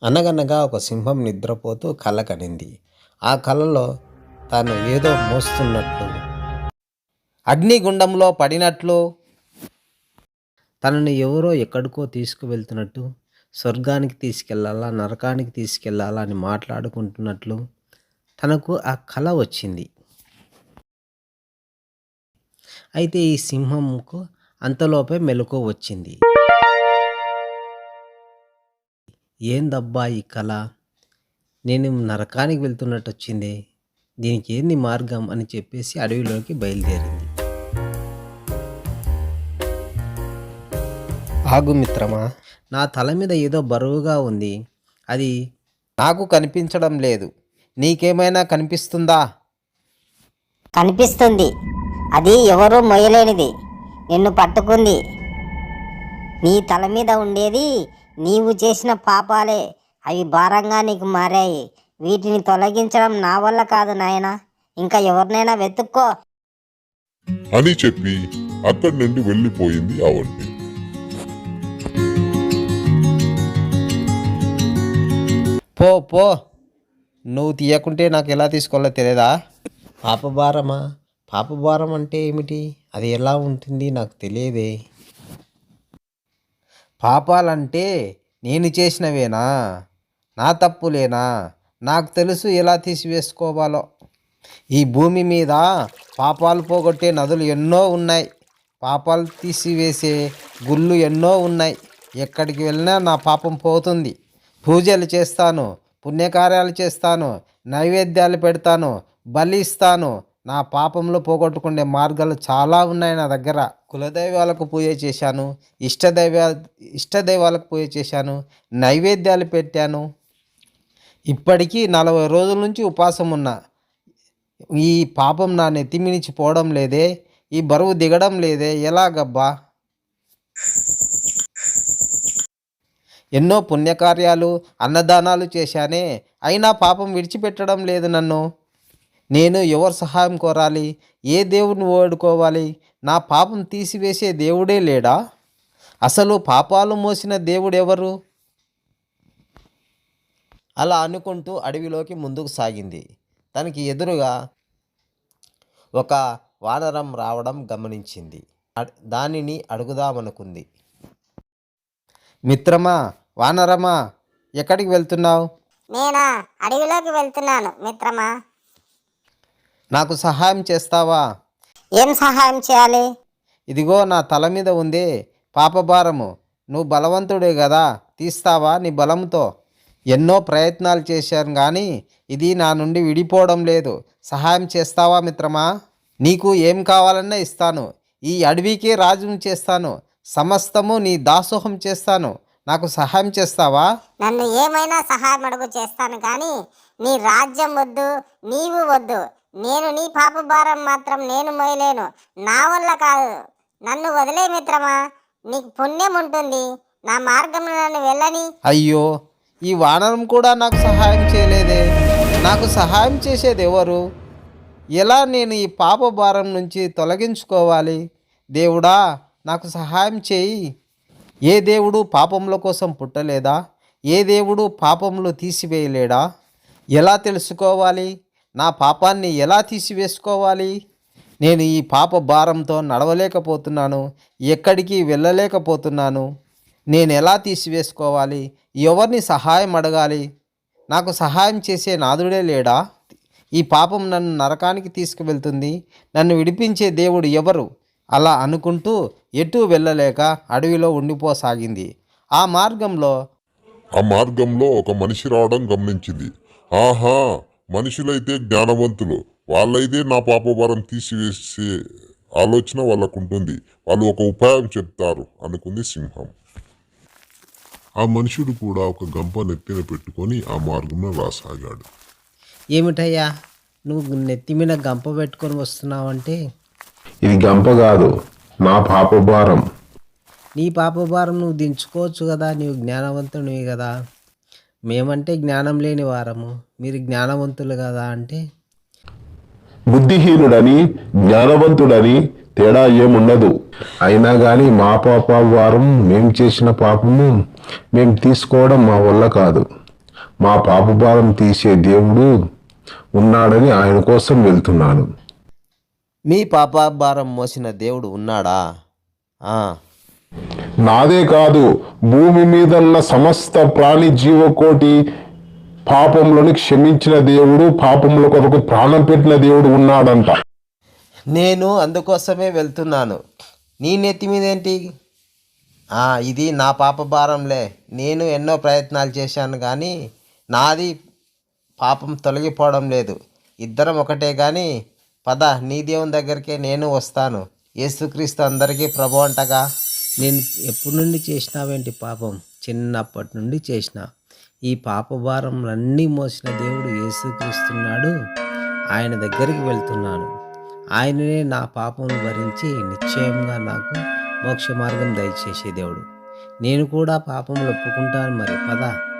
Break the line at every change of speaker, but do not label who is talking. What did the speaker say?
అనగనగా ఒక సింహం నిద్రపోతూ కల కనింది. ఆ కలలో తాను ఏదో మోస్తున్నట్లు, అగ్నిగుండంలో పడినట్లు, తనని ఎవరో ఎక్కడికో తీసుకువెళ్తున్నట్టు, స్వర్గానికి తీసుకెళ్లాలా నరకానికి తీసుకెళ్లాలా అని మాట్లాడుకుంటున్నట్లు తనకు ఆ కల వచ్చింది. అయితే ఈ సింహంకు అంతలోపే మెలకువ వచ్చింది. ఏందబ్బా ఈ కల, నేను నరకానికి వెళ్తున్నట్టు వచ్చిందే, దీనికి ఏంది మార్గం అని చెప్పేసి అడవిలోకి బయలుదేరింది. ఆగు మిత్రమా, నా తల మీద ఏదో బరువుగా ఉంది, అది నాకు కనిపించడం లేదు, నీకేమైనా కనిపిస్తుందా?
కనిపిస్తుంది. అది ఎవరూ మొయ్యలేనిది, నిన్ను పట్టుకుంది. నీ తల మీద ఉండేది నీవు చేసిన పాపాలే. అవి భారంగా నీకు మారాయి. వీటిని తొలగించడం నా వల్ల కాదు నాయనా, ఇంకా ఎవరినైనా వెతుక్కో
అని చెప్పి అక్కడి నుండి వెళ్ళిపోయింది అవంతి.
పో పో, నువ్వు తీయకుంటే నాకు ఎలా తీసుకోవాలో తెలియదా? పాపభారమా? పాపభారం అంటే ఏమిటి, అది ఎలా ఉంటుంది నాకు తెలియదే. పాపాలంటే నేను చేసినవేనా, నా తప్పులేనా? నాకు తెలుసు ఎలా తీసివేసుకోవాలో. ఈ భూమి మీద పాపాలు పోగొట్టే నదులు ఎన్నో ఉన్నాయి, పాపాలు తీసివేసే గుళ్ళు ఎన్నో ఉన్నాయి. ఎక్కడికి వెళ్ళినా నా పాపం పోతుంది. పూజలు చేస్తాను, పుణ్యకార్యాలు చేస్తాను, నైవేద్యాలు పెడతాను, బలి ఇస్తాను. నా పాపంలో పోగొట్టుకునే మార్గాలు చాలా ఉన్నాయి నా దగ్గర. కులదైవాలకు పూజ చేశాను, ఇష్టదైవాలకు పూజ చేశాను, నైవేద్యాలు పెట్టాను. ఇప్పటికీ 40 రోజుల నుంచి ఉపవాసం ఉన్నా. ఈ పాపం నా నెత్తిమించి పోవడం లేదే, ఈ బరువు దిగడం లేదే, ఎలాగబ్బా? ఎన్నో పుణ్యకార్యాలు, అన్నదానాలు చేశానే, అయినా పాపం విడిచిపెట్టడం లేదు నన్ను. నేను ఎవరు సహాయం కోరాలి, ఏ దేవుడిని వేడుకోవాలి? నా పాపం తీసివేసే దేవుడే లేడా? అసలు పాపాలు మోసిన దేవుడెవరు? అలా అనుకుంటూ అడవిలోకి ముందుకు సాగింది. తనకి ఎదురుగా ఒక వానరం రావడం గమనించింది. దానిని అడుగుదామనుకుంది. మిత్రమా, వానరమా, ఎక్కడికి వెళ్తున్నావు?
నేనా, అడవిలోకి వెళ్తున్నాను మిత్రమా.
నాకు సహాయం చేస్తావా?
ఏం సహాయం చేయాలి?
ఇదిగో నా తల మీద ఉందే పాపభారము, నువ్వు బలవంతుడే కదా, తీస్తావా నీ బలంతో? ఎన్నో ప్రయత్నాలు చేశాను కానీ ఇది నా నుండి విడిపోవడం లేదు. సహాయం చేస్తావా మిత్రమా? నీకు ఏం కావాలన్నా ఇస్తాను, ఈ అడవికే రాజును చేస్తాను, సమస్తము నీ దాసోహం చేస్తాను. నాకు సహాయం చేస్తావా?
నన్ను ఏమైనా సహాయం అడుగు, చేస్తాను కానీ నీ రాజ్యం వద్దు, నీవు వద్దు. నేను నీ పాప భారం మాత్రం నేను మోయలేను, నా వల్ల కాదు. నన్ను వదిలే మిత్రమా, నీకు పుణ్యం ఉంటుంది. నా మార్గంలో నన్ను వెళ్ళని.
అయ్యో, ఈ వానరం కూడా నాకు సహాయం చేయలేదే. నాకు సహాయం చేసేది ఎవరు? ఎలా నేను ఈ పాప భారం నుంచి తొలగించుకోవాలి? దేవుడా, నాకు సహాయం చేయి. ఏ దేవుడు పాపముల కోసం పుట్టలేదా? ఏ దేవుడు పాపములు తీసివేయలేడా? ఎలా తెలుసుకోవాలి? నా పాపాన్ని ఎలా తీసివేసుకోవాలి? నేను ఈ పాప భారంతో నడవలేకపోతున్నాను, ఎక్కడికి వెళ్ళలేకపోతున్నాను. నేను ఎలా తీసివేసుకోవాలి? ఎవరిని సహాయం అడగాలి? నాకు సహాయం చేసే నాదుడే లేడా? ఈ పాపం నన్ను నరకానికి తీసుకువెళ్తుంది, నన్ను విడిపించే దేవుడు ఎవరు? అలా అనుకుంటూ ఎటూ వెళ్ళలేక అడవిలో ఉండిపోసాగింది. ఆ మార్గంలో
ఒక మనిషి రావడం గమనించింది. ఆహా, మనుషులైతే జ్ఞానవంతులు, వాళ్ళైతే నా పాపభారం తీసివేసే ఆలోచన వాళ్ళకుంటుంది, వాళ్ళు ఒక ఉపాయం చెప్తారు అనుకుంది సింహం. ఆ మనుషుడు కూడా ఒక గంప నెత్తిన పెట్టుకొని ఆ మార్గంలో రాసాగాడు.
ఏమిటయ్యా, నువ్వు నెత్తి మీద గంప పెట్టుకొని వస్తున్నావంటే?
ఇది గంప కాదు, నా పాపభారం.
నీ పాపభారం నువ్వు దించుకోవచ్చు కదా, నీవు జ్ఞానవంతునివి కదా. మేమంటే జ్ఞానం లేని వారము, మీరు జ్ఞానవంతులు కదా అంటే?
బుద్ధిహీనుడని జ్ఞానవంతుడని తేడా ఏముండదు. అయినా కానీ మా పాపభారం, మేం చేసిన పాపము మేం తీసుకోవడం మా వల్ల కాదు. మా పాప భారం తీసే దేవుడు ఉన్నాడని ఆయన కోసం వెళ్తున్నాను.
మీ పాప భారం మోసిన దేవుడు ఉన్నాడా? ఆ,
నాదే కాదు, భూమి మీద ఉన్న సమస్త ప్రాణి జీవకోటి పాపంలోని క్షమించిన దేవుడు, పాపముల కొరకు ప్రాణం పెట్టిన దేవుడు ఉన్నాడంట.
నేను అందుకోసమే వెళ్తున్నాను. నీ నెత్తి మీదేంటి? ఇది నా పాప భారంలే. నేను ఎన్నో ప్రయత్నాలు చేశాను కానీ నాది పాపం తొలగిపోవడం లేదు. ఇద్దరం ఒకటే కానీ పద, నీ దేవుని దగ్గరికే నేను వస్తాను. యేసుక్రీస్తు అందరికీ ప్రభు అంటగా. నేను ఎప్పటి నుండి చేసినావేంటి పాపం? చిన్నప్పటి నుండి చేసిన. ఈ పాప భారంలన్నీ మోసిన దేవుడు యేసుక్రీస్తున్నాడు. ఆయన దగ్గరికి వెళ్తున్నాను. ఆయననే నా పాపమును భరించి నిశ్చయంగా నాకు మోక్ష మార్గం దయచేసే దేవుడు. నేను కూడా పాపములు ఒప్పుకుంటాను. మరి పద.